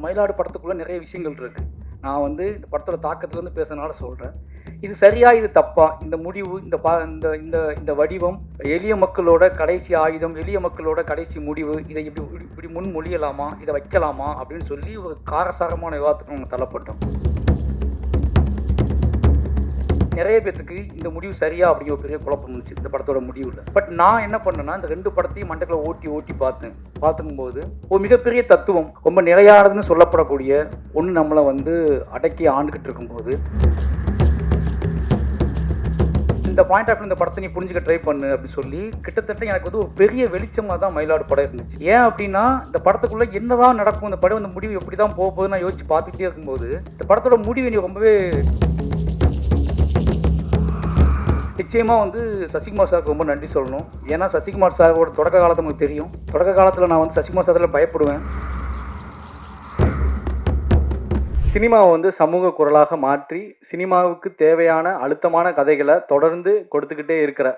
மயிலாடு படத்துக்குள்ளே நிறைய விஷயங்கள் இருக்குது. நான் வந்து இந்த படத்தோட தாக்கத்துலேருந்து பேசுறதுனால சொல்கிறேன். இது சரியா, இது தப்பா, இந்த முடிவு, இந்த இந்த இந்த இந்த வடிவம், எளிய மக்களோட கடைசி ஆயுதம், எளிய மக்களோட கடைசி முடிவு, இதை இப்படி இப்படி முன்மொழியலாமா, இதை வைக்கலாமா அப்படின்னு சொல்லி ஒரு காரசாரமான விவாதத்துக்கு நாங்கள் தள்ளப்பட்டோம். நிறைய பேத்துக்கு இந்த முடிவு சரியா அப்படிங்கிற பெரிய குழப்பம் இருந்துச்சு இந்த படத்தோட முடிவில். பட் நான் என்ன பண்ணேன்னா, இந்த 2 படத்தையும் மண்டக்குள்ள ஓட்டி பார்த்துக்கும்போது ஒரு மிகப்பெரிய தத்துவம், ரொம்ப நிலையானதுன்னு சொல்லப்படக்கூடிய ஒன்று நம்மளை வந்து அடக்கி ஆண்டுகிட்டு இருக்கும்போது, இந்த பாயிண்ட் ஆஃப் இந்த படத்தை நீ புரிஞ்சுக்க ட்ரை பண்ணு அப்படின்னு சொல்லி கிட்டத்தட்ட எனக்கு வந்து ஒரு பெரிய வெளிச்சமாக தான் மயிலாடு படம் இருந்துச்சு. ஏன் அப்படின்னா, இந்த படத்துக்குள்ளே என்னதான் நடக்கும், இந்த படம் இந்த முடிவு எப்படி தான் போகுதுன்னு நான் யோசிச்சு பார்த்துக்கிட்டே இருக்கும்போது, இந்த படத்தோட முடிவு நீ ரொம்பவே நிச்சயமாக வந்து சசிகுமார் சாருக்கு ரொம்ப நன்றி சொல்லணும். ஏன்னா சசிகுமார் சாரோட தொடக்க காலத்தை நமக்கு தெரியும். தொடக்க காலத்தில் நான் வந்து சசிகுமார் சாரில் பயப்படுவேன். சினிமாவை வந்து சமூக குரலாக மாற்றி சினிமாவுக்கு தேவையான அழுத்தமான கதைகளை தொடர்ந்து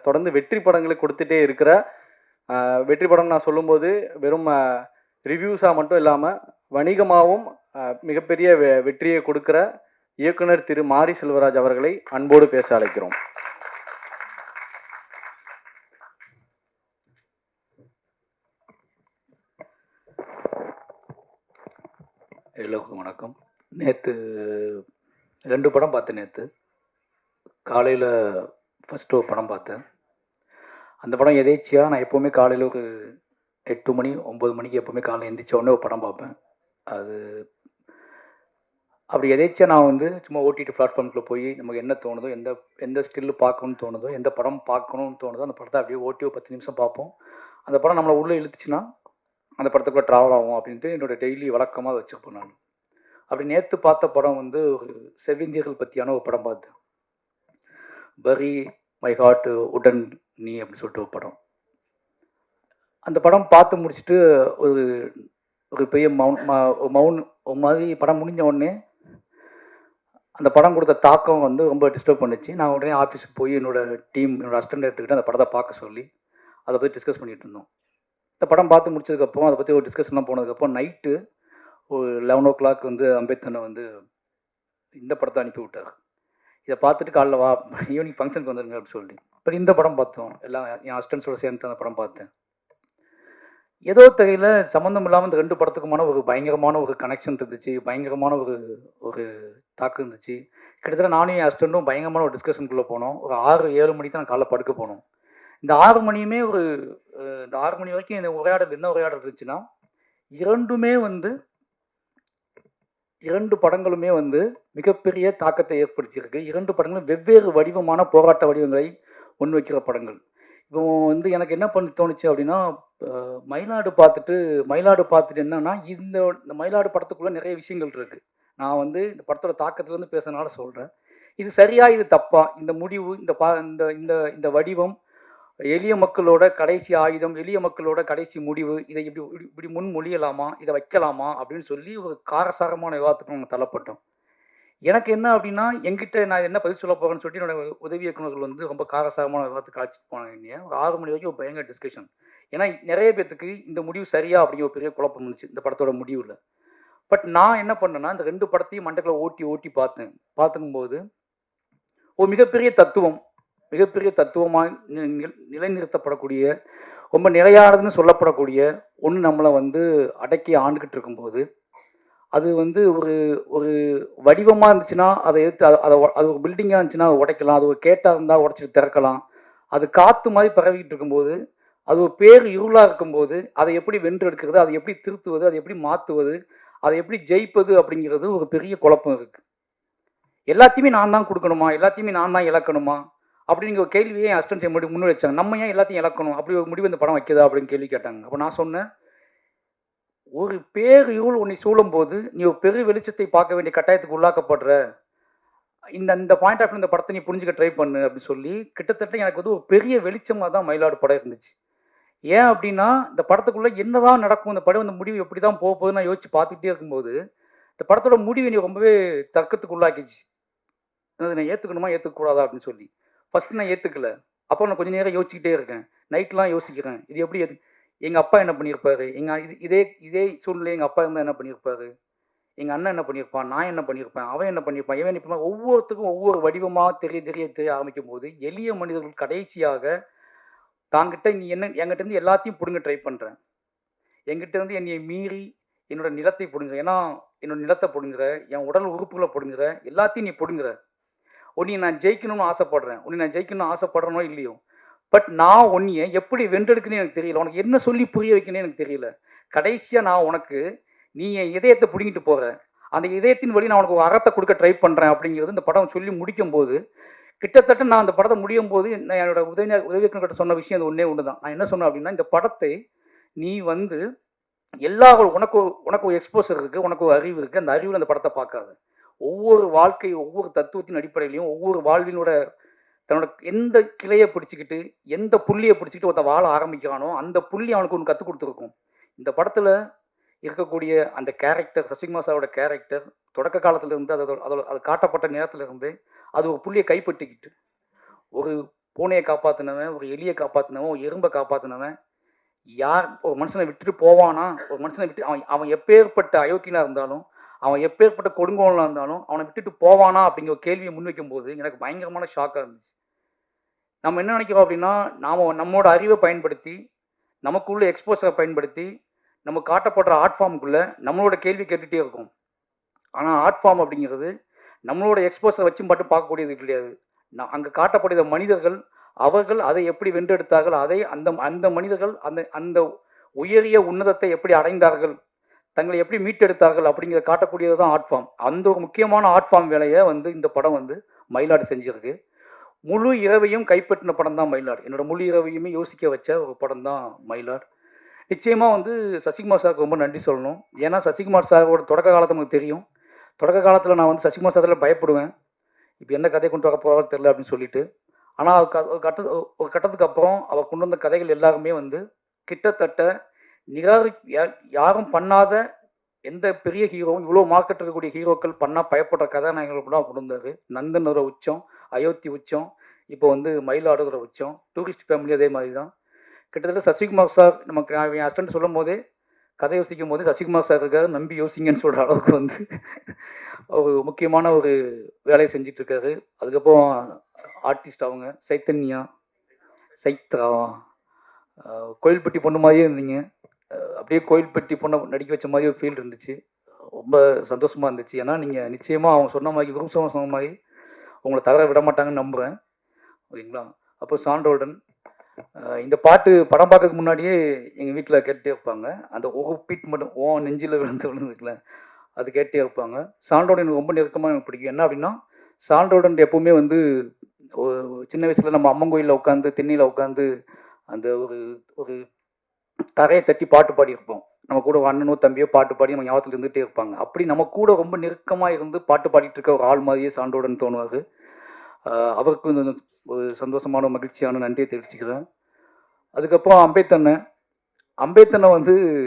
தொடர்ந்து வெற்றி படங்களை கொடுத்துட்டே இருக்கிற வெற்றி படம் நான் சொல்லும்போது வெறும் ரிவ்யூஸாக மட்டும் இல்லாமல் வணிகமாகவும் மிகப்பெரிய வெற்றியை கொடுக்குற இயக்குனர் திரு மாரி செல்வராஜ் அவர்களை அன்போடு பேச அழைக்கிறோம். எல்லோருக்கும் வணக்கம். நேற்று 2 படம் பார்த்தேன். நேற்று காலையில் ஃபஸ்ட்டு ஒரு படம் பார்த்தேன். அந்த படம் எதேச்சியாக நான் எப்போவுமே காலையில் ஒரு 8 மணி 9 மணிக்கு எப்போவுமே காலையில் எழுந்திரிச்ச உடனே ஒரு படம் பார்ப்பேன். அது அப்படி எதேச்சியாக நான் வந்து சும்மா ஓடிடி பிளாட்ஃபார்முக்குள்ளே போய் நமக்கு என்ன தோணுதோ, எந்த ஸ்டில்லு பார்க்கணும்னு தோணுதோ, எந்த படம் பார்க்கணும்னு தோணுதோ அந்த படத்தை அப்படியே ஓட்டி ஒரு 10 நிமிஷம் பார்ப்போம். அந்த படம் நம்மளை உள்ளே இழுத்துச்சுன்னா அந்த படத்துக்குள்ளே ட்ராவல் ஆகும் அப்படின்ட்டு என்னோடய டெய்லி வழக்கமாக வச்சுருப்பேன் நான். அப்படி நேற்று பார்த்த படம் வந்து ஒரு செவ்விந்தியர்கள் பற்றியான ஒரு படம் பார்த்தேன். பரி மை ஹார்ட் உடன் நீ அப்படின்னு சொல்லிட்டு ஒரு படம். அந்த படம் பார்த்து முடிச்சுட்டு ஒரு பெரிய ஒரு மாதிரி படம் முடிஞ்ச உடனே அந்த படம் கொடுத்த தாக்கம் வந்து ரொம்ப டிஸ்டர்ப் பண்ணிச்சு. நான் உடனே ஆஃபீஸுக்கு போய் என்னோடய அசிஸ்டன்ட் எடுத்துக்கிட்டு அந்த படத்தை பார்க்க சொல்லி அதை பற்றி டிஸ்கஸ் பண்ணிகிட்டு இருந்தோம். இந்த படம் பார்த்து முடிச்சதுக்கப்புறம் அதை பற்றி ஒரு டிஸ்கஷன்லாம் போனதுக்கப்புறம் நைட்டு ஒரு 11 o'clock வந்து அம்பேத்கரை வந்து இந்த படத்தை அனுப்பி விட்டார். இதை பார்த்துட்டு காலைல வா ஈவினிங் ஃபங்க்ஷனுக்கு வந்துருங்க அப்படின்னு சொல்லி. அப்புறம் இந்த படம் பார்த்தோம். எல்லாம் என் அசிஸ்டன்ஸோட சேர்ந்து அந்த படம் பார்த்தேன். ஏதோ தெரியல சம்மந்தம் இல்லாமல் இந்த 2 படத்துக்குமான ஒரு பயங்கரமான ஒரு கனெக்ஷன் இருந்துச்சு. பயங்கரமான ஒரு தாக்கம் இருந்துச்சு. கிட்டத்தட்ட நானும் என் அசிஸ்டண்ட்டும் பயங்கரமான ஒரு டிஸ்கஷனுக்குள்ளே போனோம். ஒரு 6-7 மணிக்கு தான் காலைல படுக்க போனோம். இந்த 6 மணியுமே இந்த 6 மணி வரைக்கும் இந்த உரையாடல் என்ன உரையாடல் இருந்துச்சுன்னா, 2 படங்களுமே வந்து மிகப்பெரிய தாக்கத்தை ஏற்படுத்தியிருக்கு. 2 படங்களும் வெவ்வேறு வடிவமான போராட்ட வடிவங்களை முன்வைக்கிற படங்கள். இப்போ வந்து எனக்கு என்ன தோணுச்சு அப்படின்னா, மயிலாடு பார்த்துட்டு என்னன்னா, இந்த மயிலாடு படத்துக்குள்ளே நிறைய விஷயங்கள் இருக்குது. நான் வந்து இந்த படத்தோட தாக்கத்துலேருந்து பேசுறதுனால சொல்கிறேன். இது சரியா, இது தப்பா, இந்த முடிவு, இந்த இந்த வடிவம், எளிய மக்களோட கடைசி ஆயுதம், எளிய மக்களோட கடைசி முடிவு, இதை இப்படி முன்மொழியலாமா, இதை வைக்கலாமா அப்படின்னு சொல்லி ஒரு காரசாரமான விவாதத்துக்கு நாங்கள் தள்ளப்பட்டோம். எனக்கு என்ன அப்படின்னா, என்கிட்ட நான் என்ன பதில் சொல்ல போகிறேன்னு சொல்லிட்டு என்னோட உதவி இயக்குநர்கள் வந்து ரொம்ப காரசாரமான விவாதத்துக்கு அழைச்சிட்டு போனாங்க. ஒரு 6 மணி வரைக்கும் ஒரு பயங்கர டிஸ்கஷன். ஏன்னா நிறைய பேத்துக்கு இந்த முடிவு சரியா அப்படிங்கிற பெரிய குழப்பம் இருந்துச்சு இந்த படத்தோட முடிவில். பட் நான் என்ன பண்ணேன்னா, இந்த 2 படத்தையும் மண்டக்குள்ள ஓட்டி பார்த்துக்கும்போது ஒரு மிகப்பெரிய தத்துவமாக நிலைநிறுத்தப்படக்கூடிய, ரொம்ப நிலையானதுன்னு சொல்லப்படக்கூடிய ஒன்று நம்மளை வந்து அடக்கி ஆண்டுகிட்டு இருக்கும்போது, அது வந்து ஒரு வடிவமாக இருந்துச்சுன்னா அதை எடுத்து அது ஒரு பில்டிங்காக இருந்துச்சுன்னா அதை உடைக்கலாம். அது ஒரு கேட்டாக இருந்தால் உடச்சிட்டு திறக்கலாம். அது காற்று மாதிரி பரவிக்கிட்டு இருக்கும்போது, அது ஒரு பேர் இருளாக இருக்கும்போது அதை எப்படி வென்றெடுக்கிறது, அதை எப்படி திருத்துவது, அதை எப்படி மாற்றுவது, அதை எப்படி ஜெயிப்பது அப்படிங்கிறது ஒரு பெரிய குழப்பம் இருக்குது. எல்லாத்தையுமே நான் தான் கொடுக்கணுமா, எல்லாத்தையுமே நான் தான் இழக்கணுமா அப்படிங்கிற ஒரு கேள்வியை என் அசிஸ்டன்ட் முன்னாடி வச்சாங்க. நம்ம ஏன் எல்லாத்தையும் இழக்கணும், அப்படி ஒரு முடிவு இந்த படம் வைக்கிறதா அப்படின்னு கேள்வி கேட்டாங்க. அப்போ நான் சொன்னேன், ஒரு பேர் இருள் உன்னை சூழும் போது நீ ஒரு பெரு வெளிச்சத்தை பார்க்க வேண்டிய கட்டாயத்துக்கு உள்ளாக்கப்படுற. இந்த பாயிண்ட் ஆஃப் இந்த படத்தை நீ புரிஞ்சுக்க ட்ரை பண்ணு அப்படின்னு சொல்லி கிட்டத்தட்ட எனக்கு வந்து ஒரு பெரிய வெளிச்சமாக தான் மயிலாடு படம் இருந்துச்சு. ஏன் அப்படின்னா, இந்த படத்துக்குள்ளே என்னதான் நடக்கும், இந்த படம் இந்த முடிவு எப்படி தான் போகுதுன்னு நான் யோசிச்சு பார்த்துக்கிட்டே இருக்கும்போது, இந்த படத்தோட முடிவு நீ ரொம்பவே தர்க்கத்துக்கு உள்ளாக்கிச்சு. அதை நான் ஏற்றுக்கணுமா ஏற்றுக்கூடாதா அப்படின்னு சொல்லி. ஃபஸ்ட்டு நான் ஏற்றுக்கல. அப்போ நான் கொஞ்சம் நேரம் யோசிச்சுக்கிட்டே இருக்கேன். நைட்லாம் யோசிக்கிறேன். இது எப்படி எங்கள் அப்பா என்ன பண்ணியிருப்பாரு, இதே சூழ்நிலை எங்கள் அப்பா இருந்தால் என்ன பண்ணியிருப்பாரு, எங்கள் அண்ணன் என்ன பண்ணியிருப்பான், நான் என்ன பண்ணியிருப்பேன், அவன் என்ன பண்ணியிருப்பான், இவன் என்ன பண்ணியிருப்பான், ஒவ்வொருத்தருக்கும் ஒவ்வொரு வடிவமாக தெரிய ஆரம்பிக்கும் போது எளிய மனிதர்கள் கடைசியாக தாங்கிட்ட நீ என்ன என்கிட்ட இருந்து எல்லாத்தையும் பிடுங்க ட்ரை பண்ணுறேன், என்கிட்ட இருந்து என்னை மீறி என்னோட நிலத்தை பிடுங்குற, ஏன்னா என்னோட நிலத்தை பிடுங்குற, என் உடல் உறுப்புகளை பிடுங்குற, எல்லாத்தையும் நீ பிடுங்குற. உன்னை நான் ஜெயிக்கணும்னு ஆசைப்படுறேன், உன்னை நான் ஜெயிக்கணும்னு ஆசைப்படுறனோ இல்லையோ, பட் நான் உன்னைய எப்படி வென்றெடுக்குன்னு எனக்கு தெரியல, உனக்கு என்ன சொல்லி புரிய வைக்கணும்னு எனக்கு தெரியல. கடைசியாக நான் உனக்கு நீ என் இதயத்தை பிடுங்கிட்டு போகிற, அந்த இதயத்தின் வழி நான் உனக்கு ஒரு அறத்தை கொடுக்க ட்ரை பண்ணுறேன் அப்படிங்கிறது இந்த படம் சொல்லி முடிக்கும் போது, கிட்டத்தட்ட நான் அந்த படத்தை முடியும் போது நான் என்னோட உதவியாளர்கிட்ட சொன்ன விஷயம் அது ஒன்றே ஒன்று தான். நான் என்ன சொன்னேன் அப்படின்னா, இந்த படத்தை நீ வந்து எல்லா உனக்கு ஒரு எக்ஸ்போசர் இருக்குது, உனக்கு ஒரு அறிவு இருக்குது, அந்த அறிவில் அந்த படத்தை பார்க்காது. ஒவ்வொரு வாழ்க்கை ஒவ்வொரு தத்துவத்தின் அடிப்படையிலையும் ஒவ்வொரு வாழ்வினோட தன்னோட எந்த கிளையை பிடிச்சிக்கிட்டு எந்த புள்ளியை பிடிச்சிக்கிட்டு ஒருத்த வாழ ஆரம்பிக்கிறானோ அந்த புள்ளி அவனுக்கு ஒன்று கற்றுக் கொடுத்துருக்கும். இந்த படத்தில் இருக்கக்கூடிய அந்த கேரக்டர், சசிகுமார் சாரோட கேரக்டர் தொடக்க காலத்திலேருந்து அது காட்டப்பட்ட நேரத்திலிருந்து அது ஒரு புள்ளியை கைப்பற்றிக்கிட்டு ஒரு பூனையை காப்பாற்றினவன், ஒரு எலியை காப்பாற்றினவன், ஒரு எறும்பை காப்பாற்றினவன், யார் ஒரு மனுஷனை விட்டுட்டு போவானா, ஒரு மனுஷனை விட்டு அவன் எப்பேற்பட்ட அயோக்கியனாக இருந்தாலும், அவன் எப்பேற்பட்ட கொடுங்கோலனாக இருந்தாலும் அவனை விட்டுட்டு போவானா அப்படிங்கிற கேள்வியை முன்வைக்கும் போது எனக்கு பயங்கரமான ஷாக்காக இருந்துச்சு. நம்ம என்ன நினைக்கிறோம் அப்படின்னா, நம்மளோட அறிவை பயன்படுத்தி, நமக்குள்ள எக்ஸ்போசரை பயன்படுத்தி, நம்ம காட்டப்படுற ஆர்ட் ஃபார்முக்குள்ளே நம்மளோட கேள்வி கேட்டுகிட்டே இருக்கும். ஆனால் ஆர்ட் ஃபார்ம் அப்படிங்கிறது நம்மளோட எக்ஸ்போசரை வச்சும் மட்டும் பார்க்கக்கூடியது கிடையாது. அங்கே காட்டப்படுகிற மனிதர்கள், அவர்கள் அதை எப்படி வென்றெடுத்தார்கள், அதை அந்த மனிதர்கள் அந்த உயரிய உன்னதத்தை எப்படி அடைந்தார்கள், தங்களை எப்படி மீட்டெடுத்தார்கள் அப்படிங்கிறத காட்டக்கூடியது தான் ஆர்ட் ஃபார்ம். அந்த ஒரு முக்கியமான ஆர்ட் ஃபார்ம் வேலையை இந்த படம் மயிலாடு செஞ்சிருக்கு. முழு இரவையும் கைப்பற்றின படம் தான் மயிலாடு. என்னோட முழு இரவையுமே யோசிக்க வச்ச ஒரு படம் தான் மயிலாடு. நிச்சயமாக சசிகுமார் சாருக்கு ரொம்ப நன்றி சொல்லணும். ஏன்னா சசிகுமார் சாரோட தொடக்க காலத்தை நமக்கு தெரியும். தொடக்க காலத்தில் நான் சசிகுமார் சாரில் பயப்படுவேன், இப்போ என்ன கதை கொண்டு வர போகிறாரு தெரியல அப்படின்னு சொல்லிட்டு. ஆனால் ஒரு கட்டத்துக்கு அப்புறம் அவர் கொண்டு வந்த கதைகள் எல்லாருமே கிட்டத்தட்ட யாரும் பண்ணாத எந்த பெரிய ஹீரோவும் இவ்வளோ மார்க்கெட் இருக்கக்கூடிய ஹீரோக்கள் பண்ணால் பயப்படுற கதாநாயகர்கள் கூட கொண்டு வந்தார். நந்தன் ஒரு உச்சம், அயோத்தி உச்சம், இப்போ மயிலாடுதுறை உச்சம், டூரிஸ்ட் ஃபேமிலி அதே மாதிரி தான். கிட்டத்தட்ட சசிகுமார் சார் நமக்கு என் ஹஸ்பண்ட் சொல்லும் போதே கதை யோசிக்கும் போதே சசிகுமார் சார் இருக்காரு, நம்பி யோசிங்கன்னு சொல்கிற அளவுக்கு ஒரு முக்கியமான ஒரு வேலையை செஞ்சிட்ருக்காரு. அதுக்கப்புறம் ஆர்டிஸ்ட் அவங்க சைத்ரா கோயில்பட்டி பொண்ணு மாதிரியே இருந்தீங்க, அப்படியே கோயில்பட்டி பொண்ணை நடிக்க வச்ச மாதிரி ஒரு ஃபீல் இருந்துச்சு. ரொம்ப சந்தோஷமாக இருந்துச்சு. ஏன்னா நீங்கள் நிச்சயமாக அவங்க சொன்ன மாதிரி குரூப் சொன்ன மாதிரி உங்களை தவற விட மாட்டாங்கன்னு நம்புகிறேன். ஓகேங்களா? அப்போ சாண்டோல்டன் இந்த பாட்டு படம் பார்க்கறதுக்கு முன்னாடியே எங்கள் வீட்டில் கேட்டே இருப்பாங்க. அந்த ஒரு பீட் மட்டும் நெஞ்சில் விழுந்துருக்குல, அது கேட்டே இருப்பாங்க. சாண்டோல்டன் எனக்கு ரொம்ப நெருக்கமாக எனக்கு பிடிக்கும். என்ன அப்படின்னா, சாண்டோல்டன் எப்போவுமே சின்ன வயசில் நம்ம அம்மன் கோயிலில் உட்காந்து தென்னையில் உட்காந்து அந்த ஒரு தரையை தட்டி பாட்டு பாடியிருப்போம். நம்ம கூட ஒரு அண்ணனோ தம்பியோ பாட்டு பாடி நம்ம ஞாபகத்தில் இருந்துகிட்டே இருப்பாங்க. அப்படி நம்ம கூட ரொம்ப நெருக்கமாக இருந்து பாட்டு பாடிட்டு இருக்க ஒரு ஆள் மாதிரியே சாண்டோல்டன் தோணுவார். அவருக்கு ஒரு சந்தோஷமான மகிழ்ச்சியான நன்றியை தெரிவிச்சுக்கிறேன். அதுக்கப்புறம் அம்பேத்தண்ணன்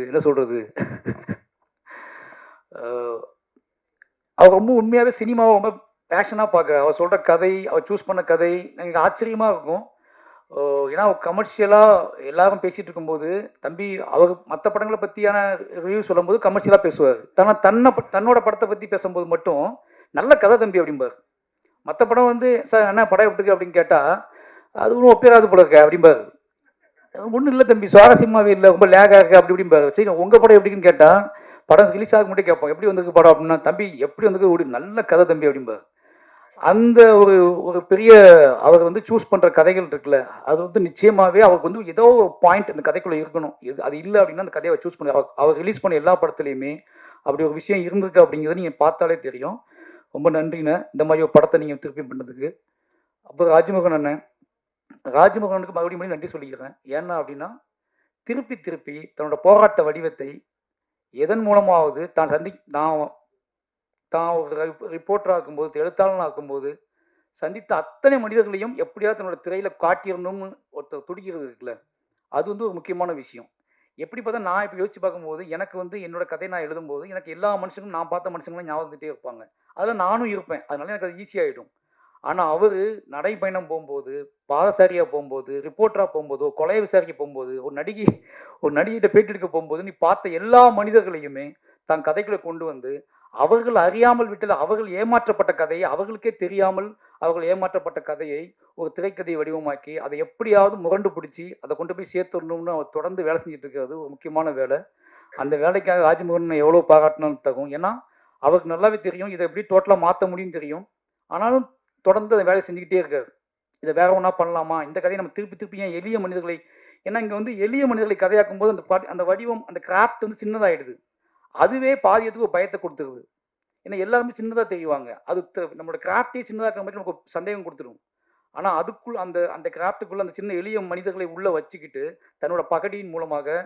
என்ன சொல்கிறது, அவர் ரொம்ப உண்மையாகவே சினிமாவை ரொம்ப பேஷனாக பார்க்க, அவர் சொல்கிற கதை, அவர் சூஸ் பண்ண கதை எனக்கு ஆச்சரியமாக இருக்கும். ஏன்னா கமர்ஷியலாக எல்லாரும் பேசிகிட்டு இருக்கும்போது தம்பி அவர் மற்ற படங்களை பற்றியான ரிவ்யூ சொல்லும்போது கமர்ஷியலாக பேசுவார். தன்னோட படத்தை பற்றி பேசும்போது மட்டும் நல்ல கதை தம்பி அப்படிம்பார். மற்ற படம் சார் என்ன படம் எப்படிருக்கு அப்படின்னு கேட்டால் அது ஒன்றும் ஒப்பேராது போல இருக்க அப்படிம்பார். ஒன்றும் இல்லை தம்பி, சுவாரஸ்யமாகவே இல்லை, ரொம்ப லேகாக இருக்குது அப்படி இப்படிம்பார். சரி உங்கள் படம் எப்படின்னு கேட்டால் படம் ரிலீஸ் ஆக மட்டும் கேட்போம், எப்படி வந்திருக்கு படம் அப்படின்னா, தம்பி எப்படி ஒரு நல்ல கதை தம்பி அப்படிம்பார். அந்த ஒரு பெரிய அவர் சூஸ் பண்ணுற கதைகள் இருக்குல்ல, அது நிச்சயமாகவே அவருக்கு ஏதோ ஒரு பாயிண்ட் அந்த கதைக்குள்ளே இருக்கணும். அது இல்லை அப்படின்னா அந்த கதையை சூஸ் பண்ணி அவர் ரிலீஸ் பண்ண எல்லா படத்துலையுமே அப்படி ஒரு விஷயம் இருந்திருக்கு அப்படிங்கிறத நீங்கள் பார்த்தாலே தெரியும். ரொம்ப நன்றிண்ணே இந்த மாதிரி ஒரு படத்தை நீங்கள் திருப்பி பண்ணதுக்கு. அப்புறம் ராஜ்மோகனுக்கு மறுபடியும் நன்றி சொல்லிக்கிறேன். ஏன்னா அப்படின்னா திருப்பி தன்னோட போராட்ட வடிவத்தை எதன் மூலமாவது தான் ஒரு ரிப்போர்ட்டராக இருக்கும்போது, எழுத்தாளனாக இருக்கும்போது சந்தித்த அத்தனை மனிதர்களையும் எப்படியாவது தன்னோட திரையில் காட்டிடணும்னு ஒருத்தர் துடிக்கிறது இருக்குல்ல, அது ஒரு முக்கியமான விஷயம். எப்படி பார்த்தா நான் இப்போ யோசிச்சு பார்க்கும்போது எனக்கு என்னோட கதை நான் எழுதும்போது எனக்கு எல்லா மனுஷங்களும் நான் பார்த்த மனுஷங்களும் ஞாபகத்துட்டே இருப்பாங்க, அதில் நானும் இருப்பேன். அதனால எனக்கு அது ஈஸியாகிடும். ஆனால் அவர் நடைப்பயணம் போகும்போது, பாதசாரியாக போகும்போது, ரிப்போர்ட்டராக போகும்போது, கொலை விசாரிக்க போகும்போது, ஒரு நடிகிட்ட பேட்டி எடுக்க போகும்போது நீ பார்த்த எல்லா மனிதர்களையுமே தான் கதைகளை கொண்டு வந்து அவர்கள் அறியாமல் விட்டல அவர்கள் ஏமாற்றப்பட்ட கதையை அவர்களுக்கே தெரியாமல் அவர்கள் ஏமாற்றப்பட்ட கதையை ஒரு திரைக்கதையை வடிவமாக்கி அதை எப்படியாவது முரண்டு பிடிச்சி அதை கொண்டு போய் சேர்த்துடணும்னு அவர் தொடர்ந்து வேலை செஞ்சுட்டு இருக்கிறது ஒரு முக்கியமான வேலை. அந்த வேலைக்காக ராஜ்மோகன் எவ்வளோ பாராட்டினாலும் தகும். ஏன்னா அவருக்கு நல்லாவே தெரியும் இதை எப்படி டோட்டலாக மாற்ற முடியும்னு தெரியும். ஆனாலும் தொடர்ந்து அந்த வேலை செஞ்சுக்கிட்டே இருக்காரு. இதை வேற ஒன்றா பண்ணலாமா, இந்த கதையை நம்ம திருப்பி திருப்பி ஏன் எளிய மனிதர்களை, ஏன்னா இங்கே வந்து எளிய மனிதர்களை கதையாக்கும் போது அந்த வடிவம் அந்த கிராஃப்ட் வந்து சின்னதாகிடுது. அதுவே பாதியத்துக்கு ஒரு பயத்தை கொடுத்துருது. ஏன்னா எல்லாருமே சின்னதாக தெரிவாங்க. அது நம்மளோட கிராஃப்டே சின்னதாக இருக்கிற மாதிரி நமக்கு ஒரு சந்தேகம் கொடுத்துரும். ஆனால் அதுக்குள் அந்த அந்த கிராஃப்ட்டுக்குள்ளே அந்த சின்ன எளிய மனிதர்களை உள்ளே வச்சுக்கிட்டு தன்னோட பகடியின் மூலமாக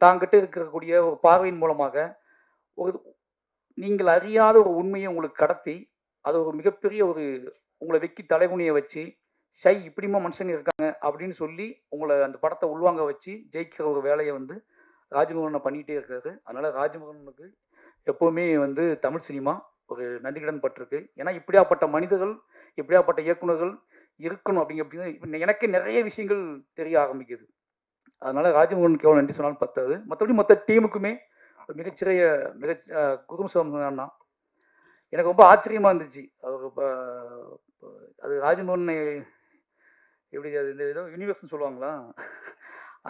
தாங்கிட்ட இருக்கக்கூடிய ஒரு பார்வையின் மூலமாக ஒரு நீங்கள் அறியாத ஒரு உண்மையை உங்களுக்கு கடத்தி அது ஒரு மிகப்பெரிய ஒரு உங்களை வெக்கி தலைகுனியை வச்சு இப்படிமா மனுஷங்க இருக்காங்க அப்படின்னு சொல்லி உங்களை அந்த படத்தை உள்வாங்க வச்சு ஜெயிக்கிற ஒரு வேலையை வந்து ராஜ்மோகனை பண்ணிகிட்டே இருக்காரு. அதனால் ராஜ்மோகனுக்கு எப்போவுமே வந்து தமிழ் சினிமா ஒரு நன்றிக்கடன் பட்டிருக்கு. ஏன்னா இப்படியாப்பட்ட மனிதர்கள், இப்படியாப்பட்ட இயக்குநர்கள் இருக்கணும் அப்படிங்கிறது எனக்கு நிறைய விஷயங்கள் தெரிய ஆரம்பிக்குது. அதனால் ராஜ்மோகனுக்கு எவ்வளோ நன்றி சொன்னாலும் பத்தாது. மற்றபடி மற்ற டீமுக்குமே ஒரு மிகச்சிறிய குரும்சோமண்ணா எனக்கு ரொம்ப ஆச்சரியமாக இருந்துச்சு. அது ராஜ்மோகனை எப்படி அது இந்த ஏதோ யூனிவர்ஸ்னு சொல்லுவாங்களா,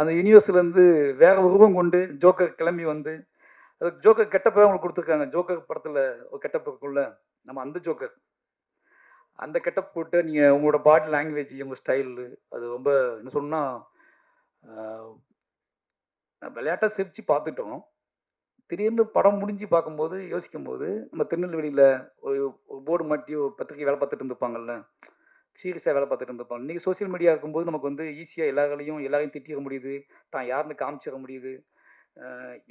அந்த யூனிவர்ஸ்லேருந்து வேற உருவம் கொண்டு ஜோக்கர் கிளம்பி வந்து அது ஜோக்கர் கெட்டப்பே அவங்களுக்கு கொடுத்துருக்காங்க. ஜோக்கர் படத்தில் ஒரு கெட்டப் இருக்குள்ள, நம்ம அந்த ஜோக்கர் அந்த கெட்டப் போட்டு நீங்கள் உங்களோட பாடி லாங்குவேஜ் உங்கள் ஸ்டைலு அது ரொம்ப என்ன சொன்னால் விளையாட்டாக சிரித்து பார்த்துட்டோம். திடீர்னு படம் முடிஞ்சு பார்க்கும்போது யோசிக்கும்போது நம்ம திருநெல்வேலியில் ஒரு போர்டு மாட்டி ஒரு பத்திரிக்கை வேலை பார்த்துட்டு இருந்துப்பாங்கல்ல, சீரியஸாக வேலை பார்த்துட்டு இருந்துப்பாங்க. இன்றைக்கி சோசியல் மீடியா இருக்கும்போது நமக்கு வந்து ஈஸியாக எல்லாரையும் திட்டிட முடியுது, தான் யாருன்னு காமிச்சிட முடியுது,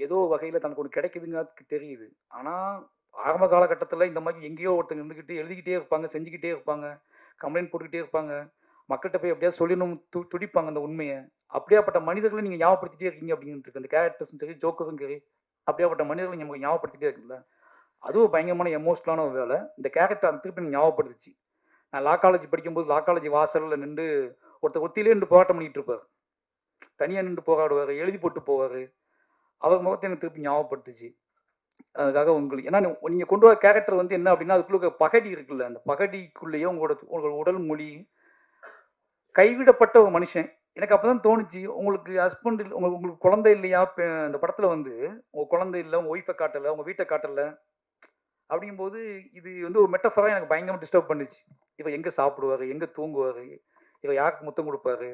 ஏதோ வகையில் தனக்கு ஒன்று கிடைக்குதுங்கிறதுக்கு தெரியுது. ஆனால் ஆரம்ப காலகட்டத்தில் இந்த மாதிரி எங்கேயோ ஒருத்தங்க இருந்துக்கிட்டு எழுதிக்கிட்டே இருப்பாங்க, செஞ்சுக்கிட்டே இருப்பாங்க, கம்ப்ளைண்ட் போட்டுக்கிட்டே இருப்பாங்க, மக்கள்கிட்ட போய் எப்படியாவது சொல்லணும் துடிப்பாங்க அந்த உண்மையை. அப்படியாப்பட்ட மனிதர்களை நீங்கள் ஞாபகப்படுத்திட்டே இருக்கீங்க அப்படின்ட்டு இருக்கு. அந்த கேரக்டர்ஸும் சரி, ஜோக்கரும் சரி, அப்படியாப்பட்ட மனிதர்களை நமக்கு ஞாபகப்படுத்திட்டே இருக்குல்ல, அதுவும் பயங்கரமான எமோஷனலான ஒரு வேலை. இந்த கேரக்டர் அந்த திருப்பி ஞாபகப்படுத்துச்சு. நான் லா காலேஜ் படிக்கும்போது லா காலேஜ் வாசலில் நின்று ஒருத்தர் ஒத்திலே நின்று போராட்டம் பண்ணிகிட்டு இருப்பார், தனியாக நின்று போராடுவார், எழுதி போட்டு போவார். அவர் முகத்தை எனக்கு திருப்பி ஞாபகப்படுத்துச்சு. அதுக்காக உங்களுக்கு ஏன்னா நீங்கள் கொண்டு வர கேரக்டர் வந்து என்ன அப்படின்னா அதுக்குள்ள பகடி இருக்குல்ல, அந்த பகடிக்குள்ளேயே உங்களோட உடல் மொழி கைவிடப்பட்ட ஒரு மனுஷன். எனக்கு அப்போ தான் தோணுச்சு, உங்களுக்கு ஹஸ்பண்ட் இல்லை, உங்களுக்கு குழந்தை இல்லையா, அந்த படத்தில் வந்து உங்கள் குழந்தை இல்லை, உங்கள் ஒய்ஃபை காட்டலை, உங்கள் வீட்டை காட்டலை அப்படிங்கும்போது இது வந்து ஒரு மெட்டஃபராக எனக்கு பயங்கரமாக டிஸ்டர்ப் பண்ணுச்சு. இவர் எங்கே சாப்பிடுவார், எங்கே தூங்குவார், இவர் யாருக்கு முத்தம் கொடுப்பாரு,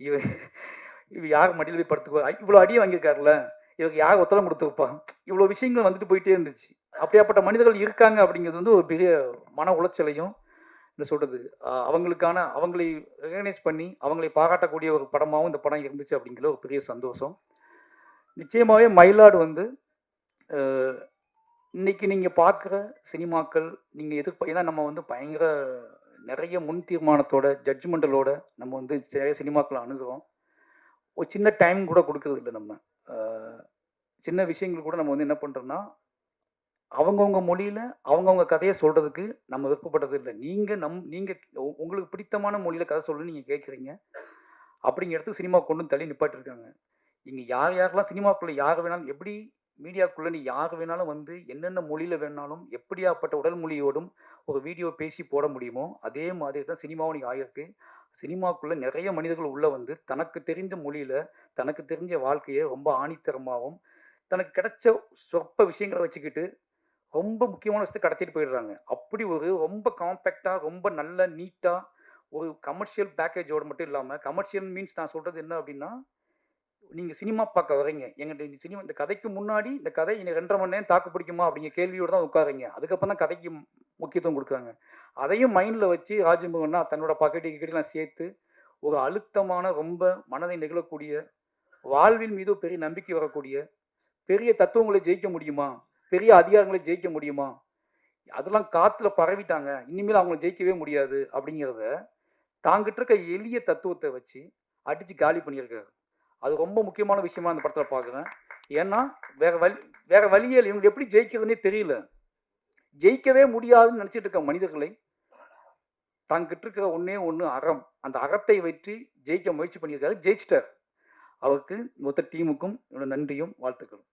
இவர் யார் மடியில் போய் படுத்துக்குவார், இவ்வளோ அடியை வாங்கியிருக்காருல்ல, இவருக்கு யார் ஒத்தடம் கொடுத்துருப்பான், இவ்வளோ விஷயங்கள் வந்துட்டு போயிட்டே இருந்துச்சு. அப்படியாப்பட்ட மனிதர்கள் இருக்காங்க அப்படிங்கிறது வந்து ஒரு பெரிய மன உளைச்சலையும் என்ன சொல்கிறது அவங்களை ரெகனைஸ் பண்ணி அவங்களை பாராட்டக்கூடிய ஒரு படமாகவும் இந்த படம் இருந்துச்சு அப்படிங்கிற ஒரு பெரிய சந்தோஷம். நிச்சயமாகவே மயிலாடு வந்து இன்றைக்கி நீங்கள் பார்க்குற சினிமாக்கள் நீங்கள் ஏன்னா நம்ம வந்து பயங்கர நிறைய முன் தீர்மானத்தோட ஜட்ஜ்மெண்டலோட நம்ம வந்து நிறைய சினிமாக்களை அணுகிறோம். ஒரு சின்ன டைம் கூட கொடுக்கறது இல்லை. நம்ம சின்ன விஷயங்கள் கூட நம்ம வந்து என்ன பண்ணுறோன்னா அவங்கவுங்க மொழியில் அவங்கவுங்க கதையை சொல்கிறதுக்கு நம்ம விருப்பப்படுறது இல்லை. நீங்கள் உங்களுக்கு பிடித்தமான மொழியில் கதை சொல்லணும்னு நீங்கள் கேட்குறீங்க. அப்படிங்கிற இடத்துக்கு சினிமா கொண்டு தள்ளி நிப்பாட்டிருக்காங்க. இங்கே யாரெல்லாம் சினிமாக்குள்ளே யார் வேணாலும் எப்படி மீடியாக்குள்ளே நீ யார் வேணாலும் வந்து என்னென்ன மொழியில் வேணாலும் எப்படியாப்பட்ட உடல் மொழியோடும் ஒரு வீடியோ பேசி போட முடியுமோ அதே மாதிரி தான் சினிமாவும் நீங்கள் ஆகிருக்கு. சினிமாக்குள்ளே நிறைய மனிதர்கள் உள்ளே வந்து தனக்கு தெரிந்த மொழியில் தனக்கு தெரிஞ்ச வாழ்க்கையை ரொம்ப ஆணித்தரமாகவும் தனக்கு கிடைச்ச சொற்ப விஷயங்களை வச்சுக்கிட்டு ரொம்ப முக்கியமான விஷயத்தை கடத்திட்டு போயிடுறாங்க. அப்படி ஒரு ரொம்ப காம்பேக்டாக ரொம்ப நல்ல நீட்டாக ஒரு கமர்ஷியல் பேக்கேஜோடு மட்டும் இல்லாமல், கமர்ஷியல் மீன்ஸ் நான் சொல்கிறது என்ன அப்படின்னா, நீங்கள் சினிமா பார்க்க வரீங்க, எங்கிட்ட சினிமா இந்த கதைக்கு முன்னாடி இந்த கதை இன்னும் 2.5 மணி நேரம் தாக்கு பிடிக்குமா அப்படிங்கிற கேள்வியோடு தான் உட்காருங்க. அதுக்கப்புறம் தான் கதைக்கு முக்கியத்துவம் கொடுக்குறாங்க. அதையும் மைண்டில் வச்சு ராஜ்மோகன்னா தன்னோட பகடிலாம் சேர்த்து ஒரு அழுத்தமான ரொம்ப மனதை நெகிழக்கூடிய வாழ்வின் மீது பெரிய நம்பிக்கை வரக்கூடிய பெரிய தத்துவங்களை ஜெயிக்க முடியுமா, பெரிய அதிகாரங்களை ஜெயிக்க முடியுமா, அதெல்லாம் காற்றுல பரவிட்டாங்க, இனிமேல் அவங்கள ஜெயிக்கவே முடியாது அப்படிங்கிறத தாங்கிட்ட இருக்க எளிய தத்துவத்தை வச்சு அடித்து காலி பண்ணியிருக்காரு. அது ரொம்ப முக்கியமான விஷயமா அந்த படத்தில் பார்க்குறேன். ஏன்னா வேற வழியே இல்லை, இவங்க எப்படி ஜெயிக்கிறதுனே தெரியல. ஜெயிக்கவே முடியாதுன்னு நினச்சிட்டு இருக்க மனிதர்களை தாங்கிட்ட இருக்கிற ஒன்றே ஒன்று அறம், அந்த அறத்தை வச்சு ஜெயிக்க முயற்சி பண்ணியிருக்காரு. ஜெயிச்சிட்டார். அவருக்கு மொத்த டீமுக்கும் என்னோட நன்றியும் வாழ்த்துக்களும்.